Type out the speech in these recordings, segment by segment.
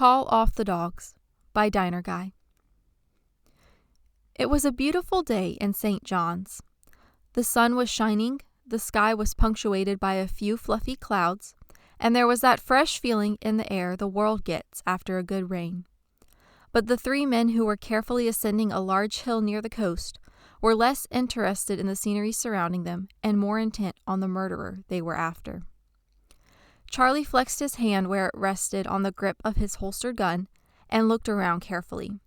Call Off the Dogs by DinerGuy. It was a beautiful day in St. John's. The sun was shining, the sky was punctuated by a few fluffy clouds, and there was that fresh feeling in the air the world gets after a good rain. But the three men who were carefully ascending a large hill near the coast were less interested in the scenery surrounding them and more intent on the murderer they were after. Charlie flexed his hand where it rested on the grip of his holstered gun and looked around carefully.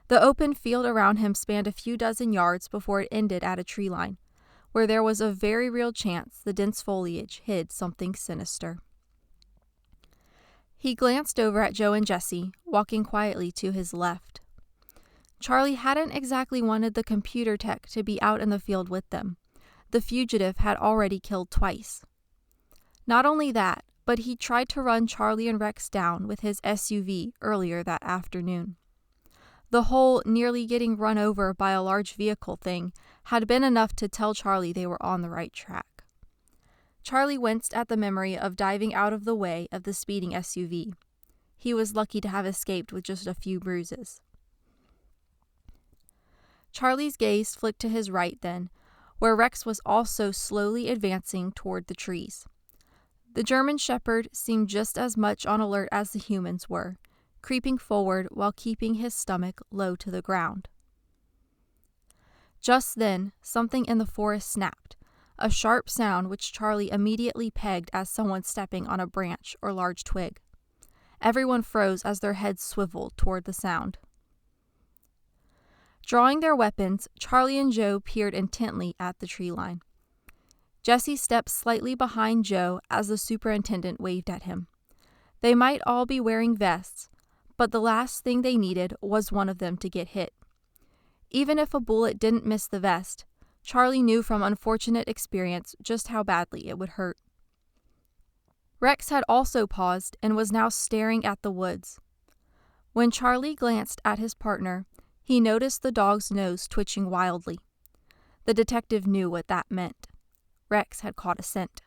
The open field around him spanned a few dozen yards before it ended at a tree line, where there was a very real chance the dense foliage hid something sinister. He glanced over at Joe and Jesse, walking quietly to his left. Charlie hadn't exactly wanted the computer tech to be out in the field with them. The fugitive had already killed twice. Not only that, but he tried to run Charlie and Rex down with his SUV earlier that afternoon. The whole nearly getting run over by a large vehicle thing had been enough to tell Charlie they were on the right track. Charlie winced at the memory of diving out of the way of the speeding SUV. He was lucky to have escaped with just a few bruises. Charlie's gaze flicked to his right then, where Rex was also slowly advancing toward the trees. The German Shepherd seemed just as much on alert as the humans were, creeping forward while keeping his stomach low to the ground. Just then, something in the forest snapped, a sharp sound which Charlie immediately pegged as someone stepping on a branch or large twig. Everyone froze as their heads swiveled toward the sound. Drawing their weapons, Charlie and Joe peered intently at the tree line. Jesse stepped slightly behind Joe as the superintendent waved at him. They might all be wearing vests, but the last thing they needed was one of them to get hit. Even if a bullet didn't miss the vest, Charlie knew from unfortunate experience just how badly it would hurt. Rex had also paused and was now staring at the woods. When Charlie glanced at his partner, he noticed the dog's nose twitching wildly. The detective knew what that meant. Rex had caught a scent.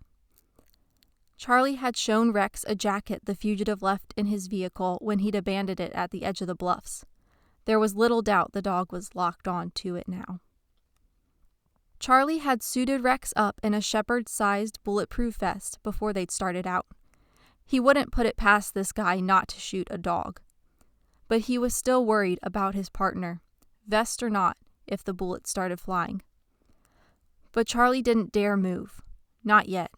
Charlie had shown Rex a jacket the fugitive left in his vehicle when he'd abandoned it at the edge of the bluffs. There was little doubt the dog was locked on to it now. Charlie had suited Rex up in a shepherd-sized bulletproof vest before they'd started out. He wouldn't put it past this guy not to shoot a dog. But he was still worried about his partner, vest or not, if the bullets started flying. But Charlie didn't dare move. Not yet.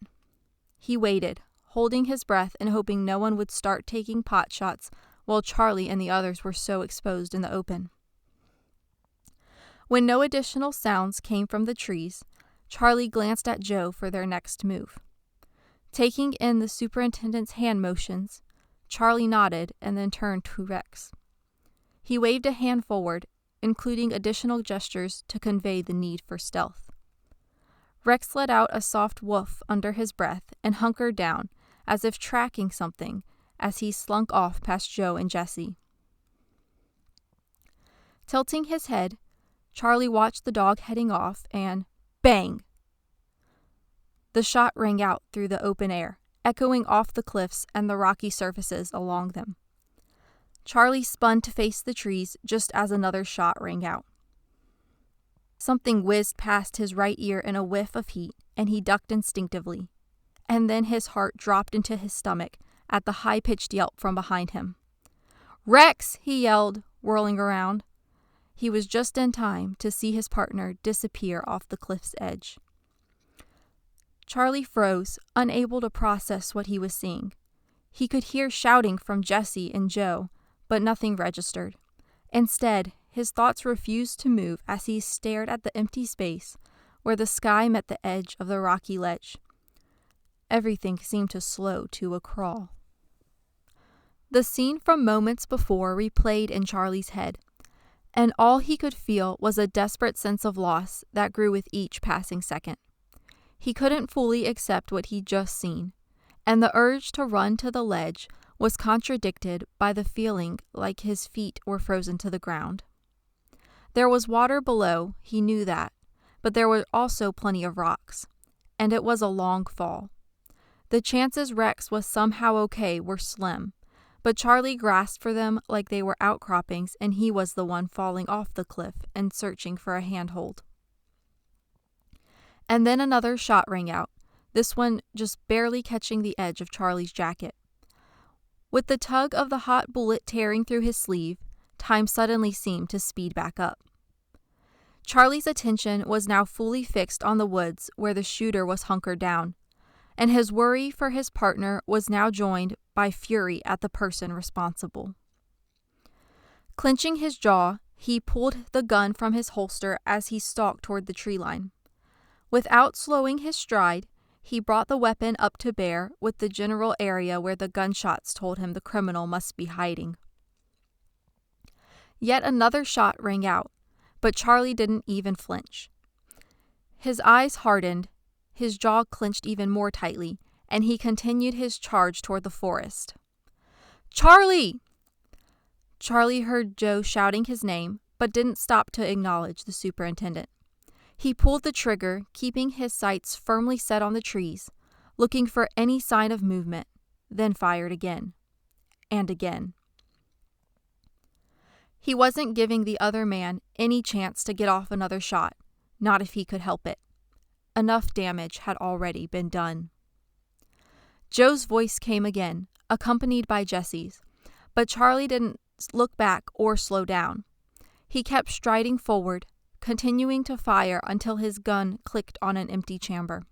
He waited, holding his breath and hoping no one would start taking pot shots while Charlie and the others were so exposed in the open. When no additional sounds came from the trees, Charlie glanced at Joe for their next move. Taking in the superintendent's hand motions, Charlie nodded and then turned to Rex. He waved a hand forward, including additional gestures to convey the need for stealth. Rex let out a soft woof under his breath and hunkered down, as if tracking something, as he slunk off past Joe and Jesse. Tilting his head, Charlie watched the dog heading off and bang! The shot rang out through the open air, echoing off the cliffs and the rocky surfaces along them. Charlie spun to face the trees just as another shot rang out. Something whizzed past his right ear in a whiff of heat, and he ducked instinctively. And then his heart dropped into his stomach at the high-pitched yelp from behind him. "Rex!" he yelled, whirling around. He was just in time to see his partner disappear off the cliff's edge. Charlie froze, unable to process what he was seeing. He could hear shouting from Jesse and Joe, but nothing registered. Instead, his thoughts refused to move as he stared at the empty space where the sky met the edge of the rocky ledge. Everything seemed to slow to a crawl. The scene from moments before replayed in Charlie's head, and all he could feel was a desperate sense of loss that grew with each passing second. He couldn't fully accept what he'd just seen, and the urge to run to the ledge was contradicted by the feeling like his feet were frozen to the ground. There was water below, he knew that, but there were also plenty of rocks, and it was a long fall. The chances Rex was somehow okay were slim, but Charlie grasped for them like they were outcroppings and he was the one falling off the cliff and searching for a handhold. And then another shot rang out, this one just barely catching the edge of Charlie's jacket. With the tug of the hot bullet tearing through his sleeve, time suddenly seemed to speed back up. Charlie's attention was now fully fixed on the woods where the shooter was hunkered down, and his worry for his partner was now joined by fury at the person responsible. Clenching his jaw, he pulled the gun from his holster as he stalked toward the tree line. Without slowing his stride, he brought the weapon up to bear with the general area where the gunshots told him the criminal must be hiding. Yet another shot rang out, but Charlie didn't even flinch. His eyes hardened, his jaw clenched even more tightly, and he continued his charge toward the forest. "Charlie!" Charlie heard Joe shouting his name, but didn't stop to acknowledge the superintendent. He pulled the trigger, keeping his sights firmly set on the trees, looking for any sign of movement, then fired again. And again. He wasn't giving the other man any chance to get off another shot, not if he could help it. Enough damage had already been done. Joe's voice came again, accompanied by Jesse's, but Charlie didn't look back or slow down. He kept striding forward, continuing to fire until his gun clicked on an empty chamber.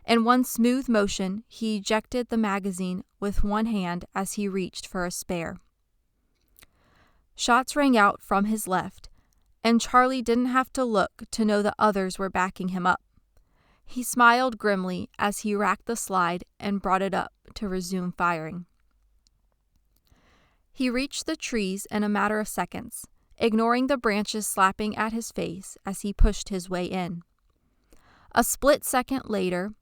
In one smooth motion, he ejected the magazine with one hand as he reached for a spare. Shots rang out from his left, and Charlie didn't have to look to know the others were backing him up. He smiled grimly as he racked the slide and brought it up to resume firing. He reached the trees in a matter of seconds, ignoring the branches slapping at his face as he pushed his way in. A split second later,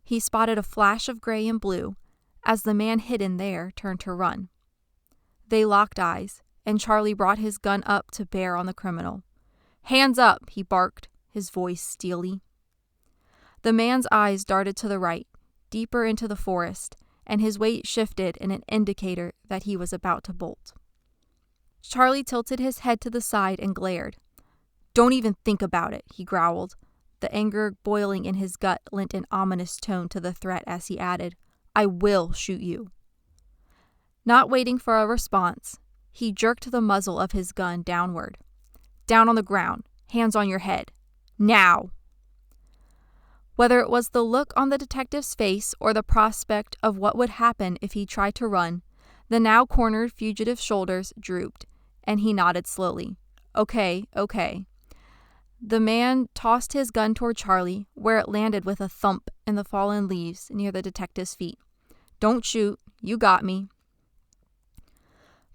he spotted a flash of gray and blue as the man hidden there turned to run. They locked eyes, and Charlie brought his gun up to bear on the criminal. "Hands up," he barked, his voice steely. The man's eyes darted to the right, deeper into the forest, and his weight shifted in an indicator that he was about to bolt. Charlie tilted his head to the side and glared. "Don't even think about it," he growled. The anger boiling in his gut lent an ominous tone to the threat as he added, "I will shoot you." Not waiting for a response, he jerked the muzzle of his gun downward. "Down on the ground, hands on your head. Now!" Whether it was the look on the detective's face or the prospect of what would happen if he tried to run, the now cornered fugitive's shoulders drooped, and he nodded slowly. Okay. The man tossed his gun toward Charlie, where it landed with a thump in the fallen leaves near the detective's feet. "Don't shoot. You got me."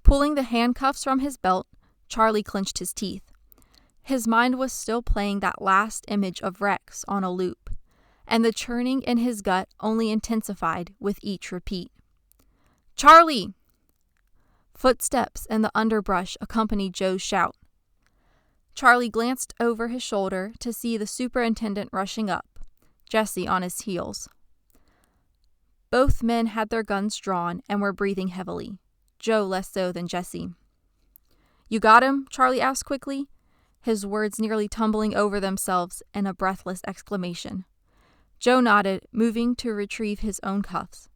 Pulling the handcuffs from his belt, Charlie clenched his teeth. His mind was still playing that last image of Rex on a loop, and the churning in his gut only intensified with each repeat. "Charlie!" Footsteps in the underbrush accompanied Joe's shout. Charlie glanced over his shoulder to see the superintendent rushing up, Jesse on his heels. Both men had their guns drawn and were breathing heavily, Joe less so than Jesse. "You got him?" Charlie asked quickly, his words nearly tumbling over themselves in a breathless exclamation. Joe nodded, moving to retrieve his own cuffs.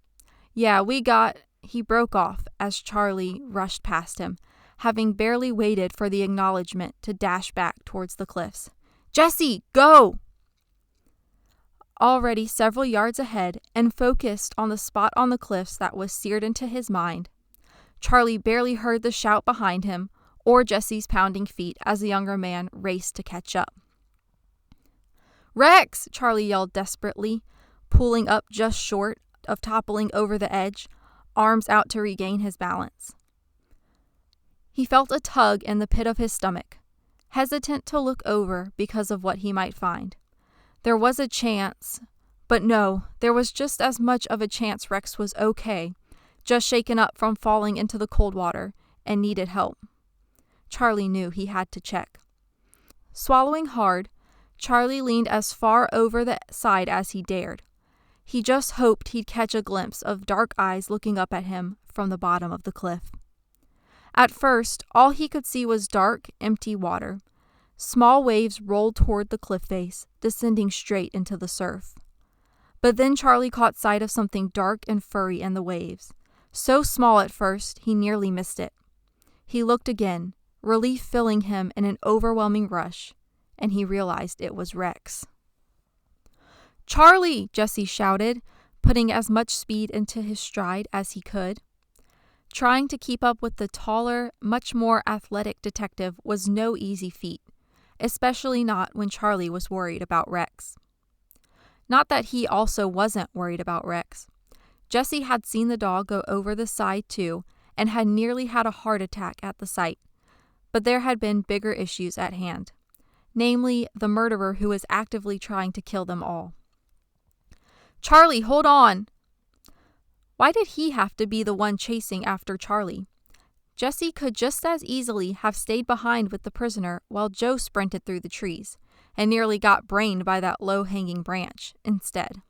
"Yeah, we got—" He broke off as Charlie rushed past him, having barely waited for the acknowledgement to dash back towards the cliffs. "Jesse, go!" Already several yards ahead and focused on the spot on the cliffs that was seared into his mind, Charlie barely heard the shout behind him or Jesse's pounding feet as the younger man raced to catch up. "Rex!" Charlie yelled desperately, pulling up just short of toppling over the edge, arms out to regain his balance. He felt a tug in the pit of his stomach, hesitant to look over because of what he might find. There was a chance, but no, there was just as much of a chance Rex was okay, just shaken up from falling into the cold water and needed help. Charlie knew he had to check. Swallowing hard, Charlie leaned as far over the side as he dared. He just hoped he'd catch a glimpse of dark eyes looking up at him from the bottom of the cliff. At first, all he could see was dark, empty water. Small waves rolled toward the cliff face, descending straight into the surf. But then Charlie caught sight of something dark and furry in the waves. So small at first, he nearly missed it. He looked again, relief filling him in an overwhelming rush, and he realized it was Rex. "Charlie!" Jesse shouted, putting as much speed into his stride as he could. Trying to keep up with the taller, much more athletic detective was no easy feat, especially not when Charlie was worried about Rex. Not that he also wasn't worried about Rex. Jesse had seen the dog go over the side too, and had nearly had a heart attack at the sight. But there had been bigger issues at hand, namely the murderer who was actively trying to kill them all. "Charlie, hold on!" Why did he have to be the one chasing after Charlie? Jesse could just as easily have stayed behind with the prisoner while Joe sprinted through the trees and nearly got brained by that low-hanging branch instead.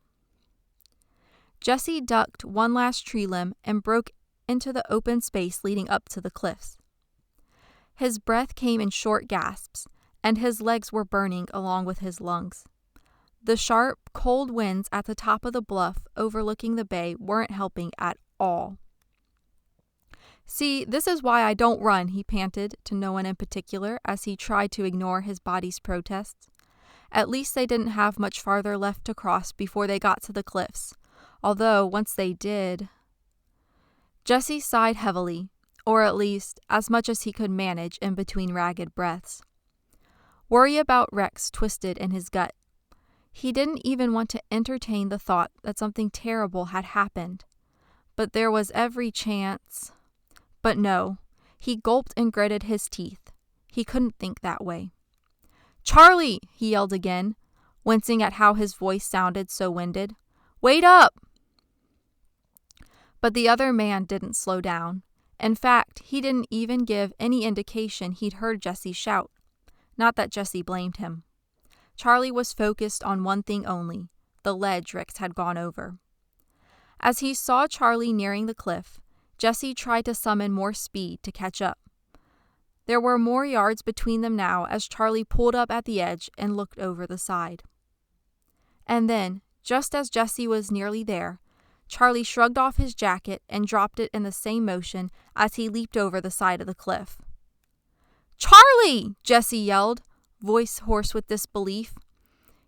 Jesse ducked one last tree limb and broke into the open space leading up to the cliffs. His breath came in short gasps, and his legs were burning along with his lungs. The sharp, cold winds at the top of the bluff overlooking the bay weren't helping at all. "See, this is why I don't run," he panted, to no one in particular, as he tried to ignore his body's protests. At least they didn't have much farther left to cross before they got to the cliffs, although once they did... Jesse sighed heavily, or at least as much as he could manage in between ragged breaths. Worry about Rex twisted in his gut. He didn't even want to entertain the thought that something terrible had happened. But there was every chance. But no, he gulped and gritted his teeth. He couldn't think that way. "Charlie!" he yelled again, wincing at how his voice sounded so winded. "Wait up!" But the other man didn't slow down. In fact, he didn't even give any indication he'd heard Jesse shout. Not that Jesse blamed him. Charlie was focused on one thing only, the ledge Rex had gone over. As he saw Charlie nearing the cliff, Jesse tried to summon more speed to catch up. There were more yards between them now as Charlie pulled up at the edge and looked over the side. And then, just as Jesse was nearly there, Charlie shrugged off his jacket and dropped it in the same motion as he leaped over the side of the cliff. "Charlie!" Jesse yelled, voice hoarse with disbelief.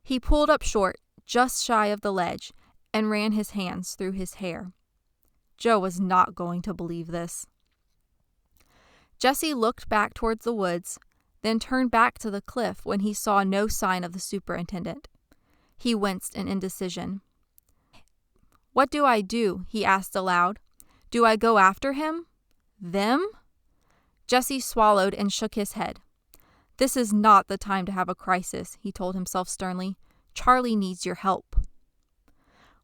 He pulled up short, just shy of the ledge, and ran his hands through his hair. Joe was not going to believe this. Jesse looked back towards the woods, then turned back to the cliff when he saw no sign of the superintendent. He winced in indecision. "What do I do?" he asked aloud. "Do I go after him? Them?" Jesse swallowed and shook his head. "This is not the time to have a crisis," he told himself sternly. "Charlie needs your help."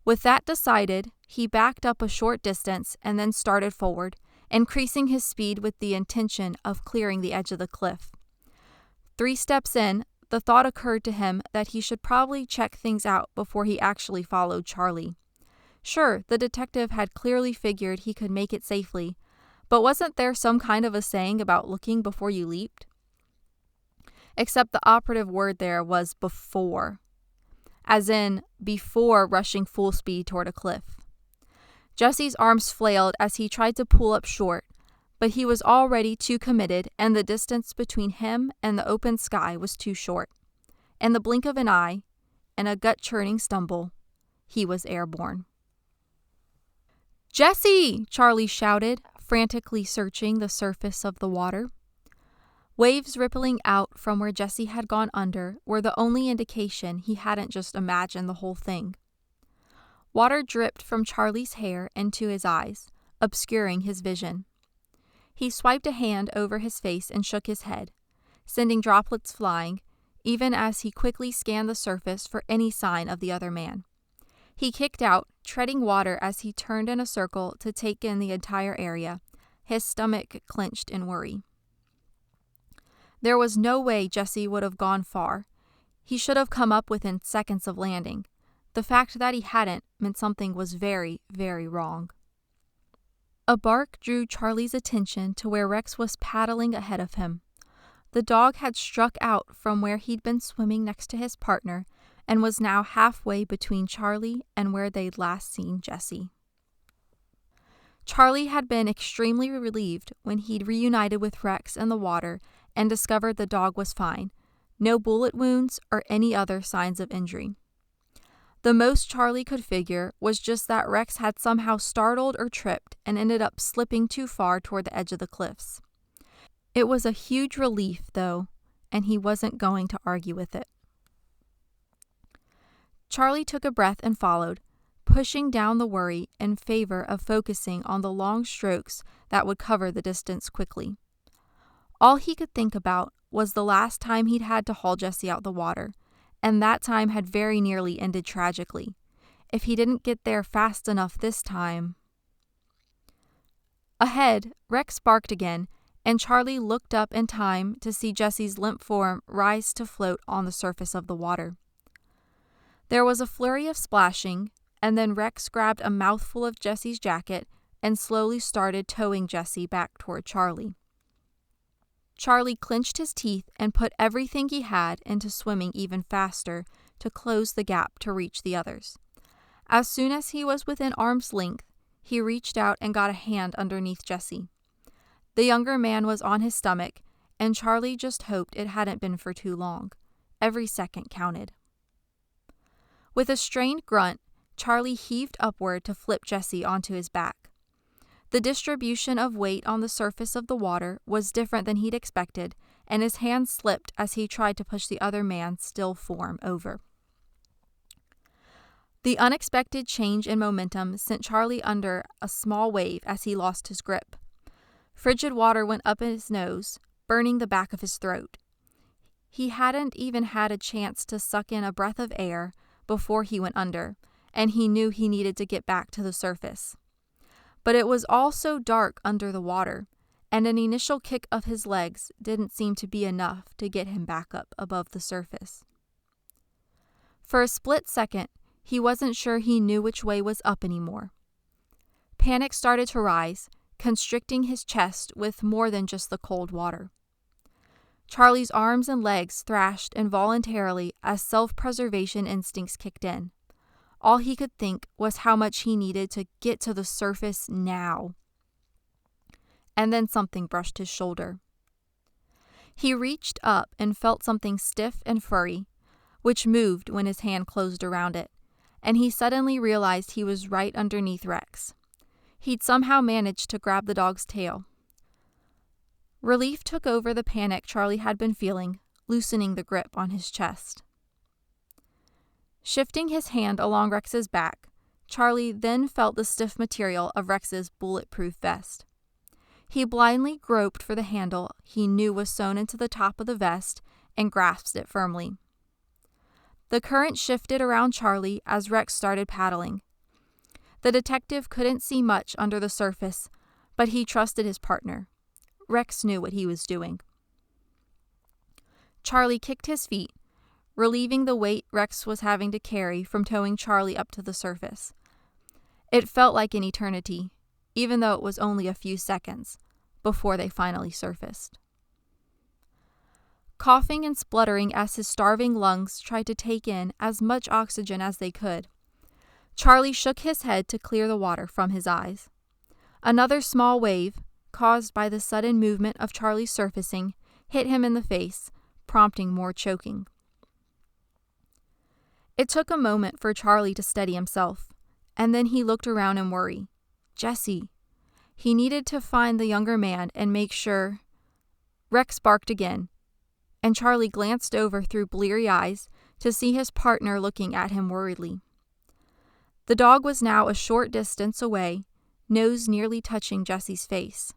With that decided, he backed up a short distance and then started forward, increasing his speed with the intention of clearing the edge of the cliff. 3 steps in, the thought occurred to him that he should probably check things out before he actually followed Charlie. Sure, the detective had clearly figured he could make it safely, but wasn't there some kind of a saying about looking before you leaped? Except the operative word there was before. As in, before rushing full speed toward a cliff. Jesse's arms flailed as he tried to pull up short, but he was already too committed and the distance between him and the open sky was too short. In the blink of an eye, in a gut-churning stumble, he was airborne. "Jesse!" Charlie shouted, frantically searching the surface of the water. Waves rippling out from where Jesse had gone under were the only indication he hadn't just imagined the whole thing. Water dripped from Charlie's hair into his eyes, obscuring his vision. He swiped a hand over his face and shook his head, sending droplets flying, even as he quickly scanned the surface for any sign of the other man. He kicked out, treading water as he turned in a circle to take in the entire area, his stomach clenched in worry. There was no way Jesse would have gone far. He should have come up within seconds of landing. The fact that he hadn't meant something was very, very wrong. A bark drew Charlie's attention to where Rex was paddling ahead of him. The dog had struck out from where he'd been swimming next to his partner and was now halfway between Charlie and where they'd last seen Jessie. Charlie had been extremely relieved when he'd reunited with Rex in the water and discovered the dog was fine, no bullet wounds or any other signs of injury. The most Charlie could figure was just that Rex had somehow startled or tripped and ended up slipping too far toward the edge of the cliffs. It was a huge relief, though, and he wasn't going to argue with it. Charlie took a breath and followed, pushing down the worry in favor of focusing on the long strokes that would cover the distance quickly. All he could think about was the last time he'd had to haul Jessie out the water, and that time had very nearly ended tragically. If he didn't get there fast enough this time... Ahead, Rex barked again, and Charlie looked up in time to see Jessie's limp form rise to float on the surface of the water. There was a flurry of splashing, and then Rex grabbed a mouthful of Jessie's jacket and slowly started towing Jessie back toward Charlie. Charlie clenched his teeth and put everything he had into swimming even faster to close the gap to reach the others. As soon as he was within arm's length, he reached out and got a hand underneath Jessie. The younger man was on his stomach, and Charlie just hoped it hadn't been for too long. Every second counted. With a strained grunt, Charlie heaved upward to flip Jessie onto his back. The distribution of weight on the surface of the water was different than he'd expected, and his hand slipped as he tried to push the other man's still form over. The unexpected change in momentum sent Charlie under a small wave as he lost his grip. Frigid water went up his nose, burning the back of his throat. He hadn't even had a chance to suck in a breath of air before he went under, and he knew he needed to get back to the surface. But it was all so dark under the water, and an initial kick of his legs didn't seem to be enough to get him back up above the surface. For a split second, he wasn't sure he knew which way was up anymore. Panic started to rise, constricting his chest with more than just the cold water. Charlie's arms and legs thrashed involuntarily as self-preservation instincts kicked in. All he could think was how much he needed to get to the surface now. And then something brushed his shoulder. He reached up and felt something stiff and furry, which moved when his hand closed around it, and he suddenly realized he was right underneath Rex. He'd somehow managed to grab the dog's tail. Relief took over the panic Charlie had been feeling, loosening the grip on his chest. Shifting his hand along Rex's back, Charlie then felt the stiff material of Rex's bulletproof vest. He blindly groped for the handle he knew was sewn into the top of the vest and grasped it firmly. The current shifted around Charlie as Rex started paddling. The detective couldn't see much under the surface, but he trusted his partner. Rex knew what he was doing. Charlie kicked his feet, relieving the weight Rex was having to carry from towing Charlie up to the surface. It felt like an eternity, even though it was only a few seconds, before they finally surfaced. Coughing and spluttering as his starving lungs tried to take in as much oxygen as they could, Charlie shook his head to clear the water from his eyes. Another small wave, caused by the sudden movement of Charlie's surfacing, hit him in the face, prompting more choking. It took a moment for Charlie to steady himself, and then he looked around in worry. Jessie. He needed to find the younger man and make sure. Rex barked again, and Charlie glanced over through bleary eyes to see his partner looking at him worriedly. The dog was now a short distance away, nose nearly touching Jessie's face.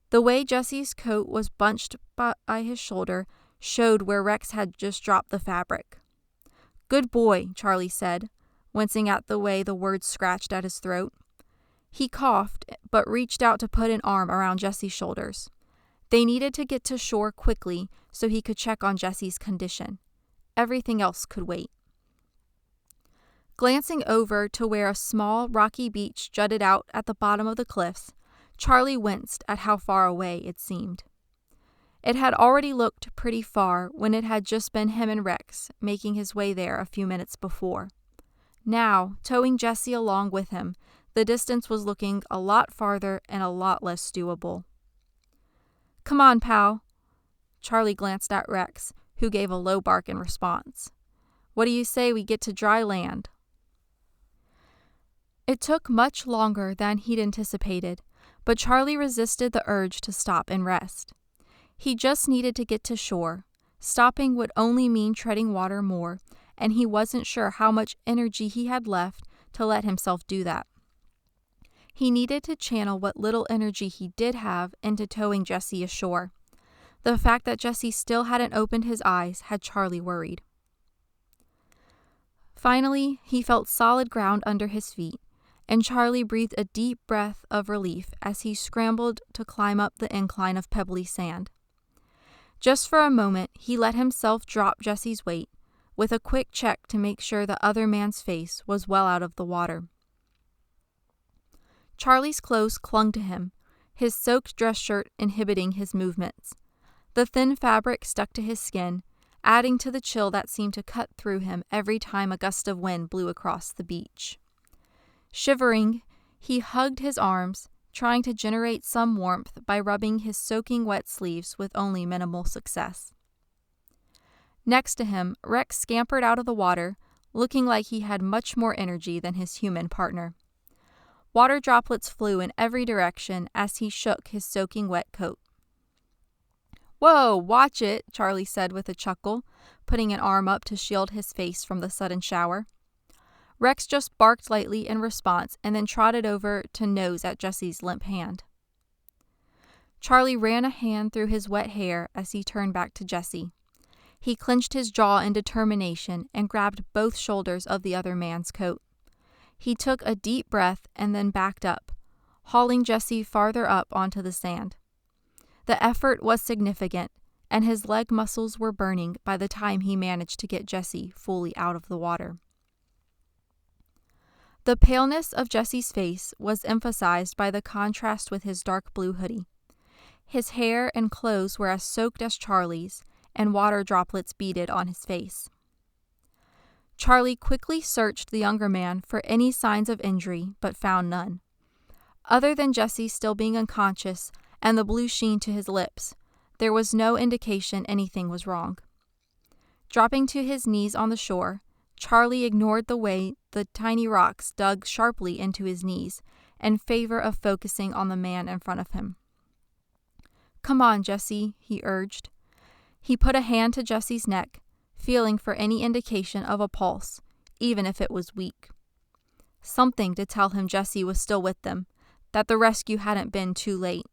The way Jessie's coat was bunched by his shoulder showed where Rex had just dropped the fabric. "Good boy," Charlie said, wincing at the way the words scratched at his throat. He coughed, but reached out to put an arm around Jessie's shoulders. They needed to get to shore quickly so he could check on Jessie's condition. Everything else could wait. Glancing over to where a small rocky beach jutted out at the bottom of the cliffs, Charlie winced at how far away it seemed. It had already looked pretty far when it had just been him and Rex making his way there a few minutes before. Now, towing Jessie along with him, the distance was looking a lot farther and a lot less doable. "Come on, pal." Charlie glanced at Rex, who gave a low bark in response. "What do you say we get to dry land?" It took much longer than he'd anticipated, but Charlie resisted the urge to stop and rest. He just needed to get to shore. Stopping would only mean treading water more, and he wasn't sure how much energy he had left to let himself do that. He needed to channel what little energy he did have into towing Jessie ashore. The fact that Jessie still hadn't opened his eyes had Charlie worried. Finally, he felt solid ground under his feet, and Charlie breathed a deep breath of relief as he scrambled to climb up the incline of pebbly sand. Just for a moment, he let himself drop Jessie's weight, with a quick check to make sure the other man's face was well out of the water. Charlie's clothes clung to him, his soaked dress shirt inhibiting his movements. The thin fabric stuck to his skin, adding to the chill that seemed to cut through him every time a gust of wind blew across the beach. Shivering, he hugged his arms, trying to generate some warmth by rubbing his soaking wet sleeves with only minimal success. Next to him, Rex scampered out of the water, looking like he had much more energy than his human partner. Water droplets flew in every direction as he shook his soaking wet coat. "Whoa, watch it," Charlie said with a chuckle, putting an arm up to shield his face from the sudden shower. Rex just barked lightly in response and then trotted over to nose at Jessie's limp hand. Charlie ran a hand through his wet hair as he turned back to Jessie. He clenched his jaw in determination and grabbed both shoulders of the other man's coat. He took a deep breath and then backed up, hauling Jessie farther up onto the sand. The effort was significant, and his leg muscles were burning by the time he managed to get Jessie fully out of the water. The paleness of Jessie's face was emphasized by the contrast with his dark blue hoodie. His hair and clothes were as soaked as Charlie's, and water droplets beaded on his face. Charlie quickly searched the younger man for any signs of injury, but found none. Other than Jessie still being unconscious and the blue sheen to his lips, there was no indication anything was wrong. Dropping to his knees on the shore, Charlie ignored the way the tiny rocks dug sharply into his knees in favor of focusing on the man in front of him. "Come on, Jessie," he urged. He put a hand to Jessie's neck, feeling for any indication of a pulse, even if it was weak. Something to tell him Jessie was still with them, that the rescue hadn't been too late.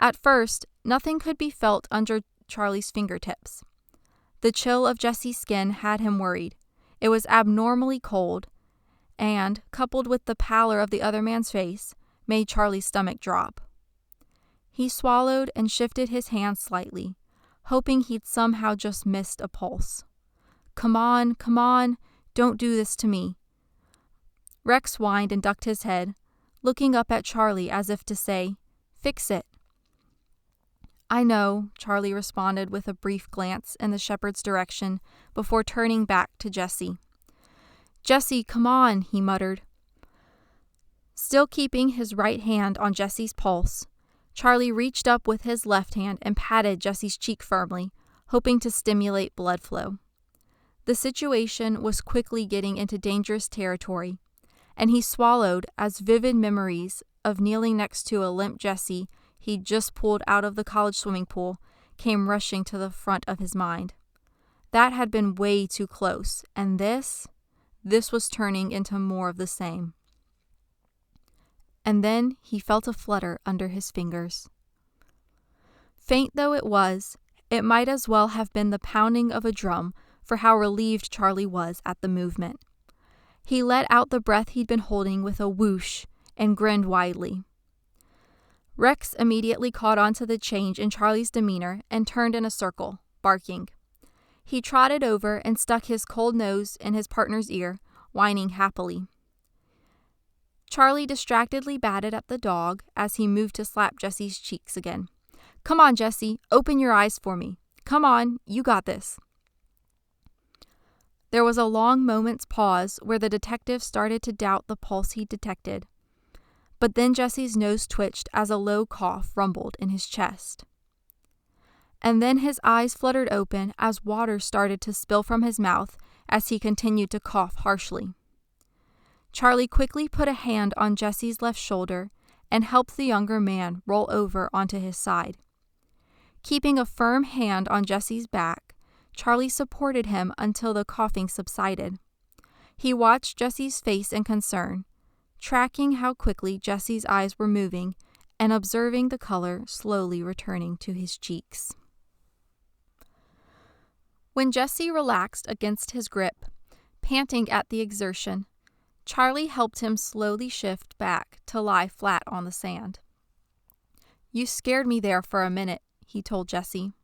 At first, nothing could be felt under Charlie's fingertips. The chill of Jessie's skin had him worried. It was abnormally cold, and, coupled with the pallor of the other man's face, made Charlie's stomach drop. He swallowed and shifted his hand slightly, hoping he'd somehow just missed a pulse. Come on, don't do this to me." Rex whined and ducked his head, looking up at Charlie as if to say, "Fix it." "I know," Charlie responded with a brief glance in the shepherd's direction before turning back to Jessie. "Jessie, come on," he muttered. Still keeping his right hand on Jessie's pulse, Charlie reached up with his left hand and patted Jessie's cheek firmly, hoping to stimulate blood flow. The situation was quickly getting into dangerous territory, and he swallowed as vivid memories of kneeling next to a limp Jessie he'd just pulled out of the college swimming pool came rushing to the front of his mind. That had been way too close, and this was turning into more of the same. And then he felt a flutter under his fingers. Faint though it was, it might as well have been the pounding of a drum for how relieved Charlie was at the movement. He let out the breath he'd been holding with a whoosh and grinned widely. Rex immediately caught on to the change in Charlie's demeanor and turned in a circle, barking. He trotted over and stuck his cold nose in his partner's ear, whining happily. Charlie distractedly batted at the dog as he moved to slap Jesse's cheeks again. "Come on, Jesse, open your eyes for me. Come on, you got this." There was a long moment's pause where the detective started to doubt the pulse he detected. But then Jesse's nose twitched as a low cough rumbled in his chest. And then his eyes fluttered open as water started to spill from his mouth as he continued to cough harshly. Charlie quickly put a hand on Jesse's left shoulder and helped the younger man roll over onto his side. Keeping a firm hand on Jesse's back, Charlie supported him until the coughing subsided. He watched Jesse's face in concern, tracking how quickly Jesse's eyes were moving and observing the color slowly returning to his cheeks. When Jesse relaxed against his grip, panting at the exertion, Charlie helped him slowly shift back to lie flat on the sand. "You scared me there for a minute," he told Jesse.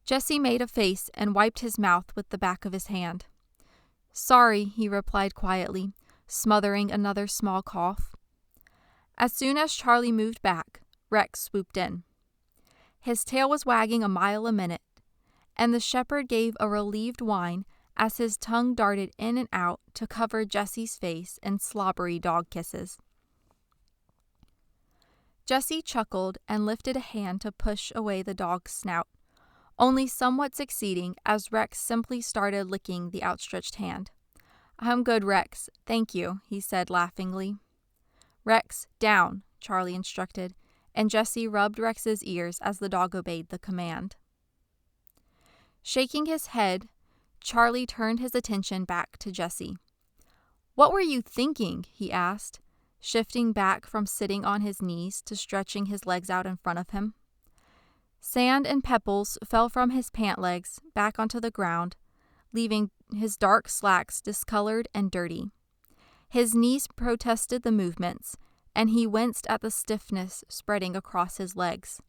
Jesse made a face and wiped his mouth with the back of his hand. "Sorry," he replied quietly, smothering another small cough. As soon as Charlie moved back, Rex swooped in. His tail was wagging a mile a minute, and the shepherd gave a relieved whine as his tongue darted in and out to cover Jesse's face in slobbery dog kisses. Jesse chuckled and lifted a hand to push away the dog's snout, only somewhat succeeding as Rex simply started licking the outstretched hand. "I'm good, Rex. Thank you," he said laughingly. "Rex, down," Charlie instructed, and Jesse rubbed Rex's ears as the dog obeyed the command. Shaking his head, Charlie turned his attention back to Jesse. "What were you thinking?" he asked, shifting back from sitting on his knees to stretching his legs out in front of him. Sand and pebbles fell from his pant legs back onto the ground, leaving his dark slacks discolored and dirty. His knees protested the movements, and he winced at the stiffness spreading across his legs.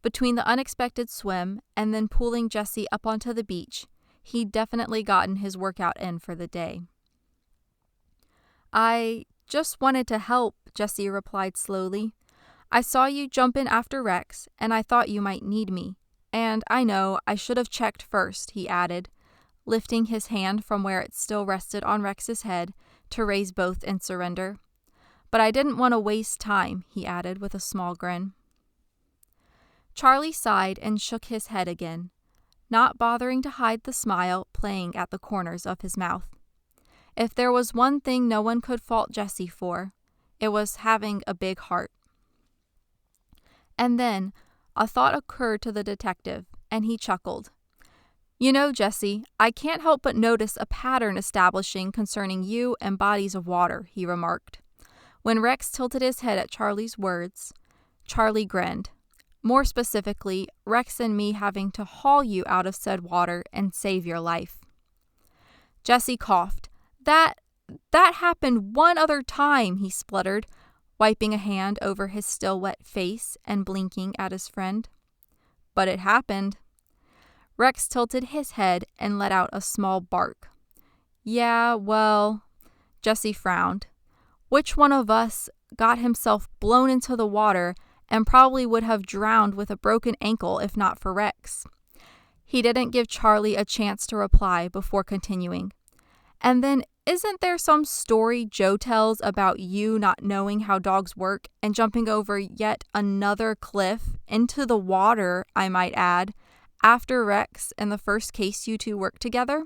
Between the unexpected swim and then pulling Jesse up onto the beach, he'd definitely gotten his workout in for the day. "I just wanted to help," Jesse replied slowly. "I saw you jump in after Rex, and I thought you might need me. And I know I should have checked first," he added, lifting his hand from where it still rested on Rex's head to raise both in surrender. "But I didn't want to waste time," he added with a small grin. Charlie sighed and shook his head again, not bothering to hide the smile playing at the corners of his mouth. If there was one thing no one could fault Jesse for, it was having a big heart. And then a thought occurred to the detective, and he chuckled. "You know, Jesse, I can't help but notice a pattern establishing concerning you and bodies of water," he remarked. When Rex tilted his head at Charlie's words, Charlie grinned. "More specifically, Rex and me having to haul you out of said water and save your life." Jesse coughed. That happened one other time," he spluttered, wiping a hand over his still wet face and blinking at his friend. "But it happened." Rex tilted his head and let out a small bark. "Yeah, well," Jesse frowned. "Which one of us got himself blown into the water and probably would have drowned with a broken ankle if not for Rex?" He didn't give Charlie a chance to reply before continuing. "And then isn't there some story Joe tells about you not knowing how dogs work and jumping over yet another cliff into the water, I might add, after Rex in the first case you two worked together?"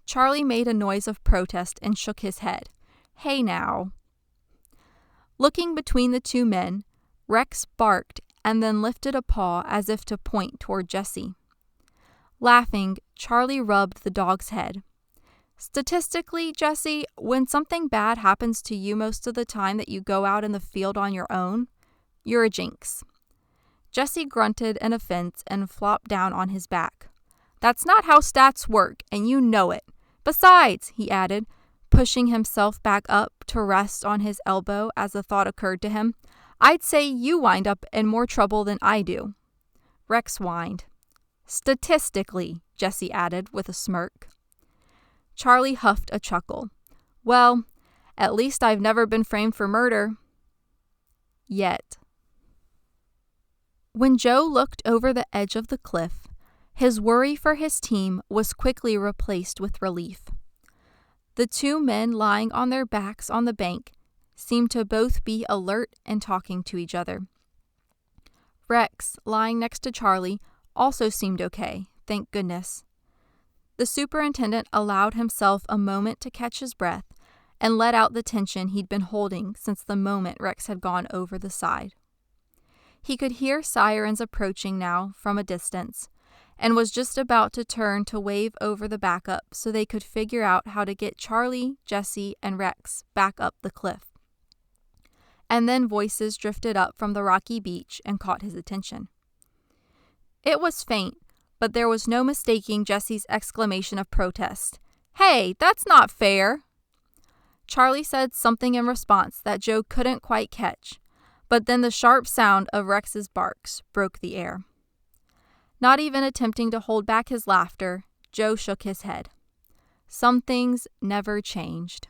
Charlie made a noise of protest and shook his head. "Hey now." Looking between the two men, Rex barked and then lifted a paw as if to point toward Jesse. Laughing, Charlie rubbed the dog's head. "Statistically, Jesse, when something bad happens to you most of the time that you go out in the field on your own, you're a jinx." Jesse grunted in offense and flopped down on his back. "That's not how stats work, and you know it. Besides," he added, pushing himself back up to rest on his elbow as a thought occurred to him, "I'd say you wind up in more trouble than I do." Rex whined. "Statistically," Jesse added with a smirk. Charlie huffed a chuckle. Well, at least I've never been framed for murder. Yet. When Joe looked over the edge of the cliff, his worry for his team was quickly replaced with relief. The two men lying on their backs on the bank seemed to both be alert and talking to each other. Rex, lying next to Charlie, also seemed okay, thank goodness. The superintendent allowed himself a moment to catch his breath and let out the tension he'd been holding since the moment Rex had gone over the side. He could hear sirens approaching now from a distance, and was just about to turn to wave over the backup so they could figure out how to get Charlie, Jesse, and Rex back up the cliff. And then voices drifted up from the rocky beach and caught his attention. It was faint, but there was no mistaking Jesse's exclamation of protest. "Hey, that's not fair!" Charlie said something in response that Joe couldn't quite catch, but then the sharp sound of Rex's barks broke the air. Not even attempting to hold back his laughter, Joe shook his head. Some things never changed.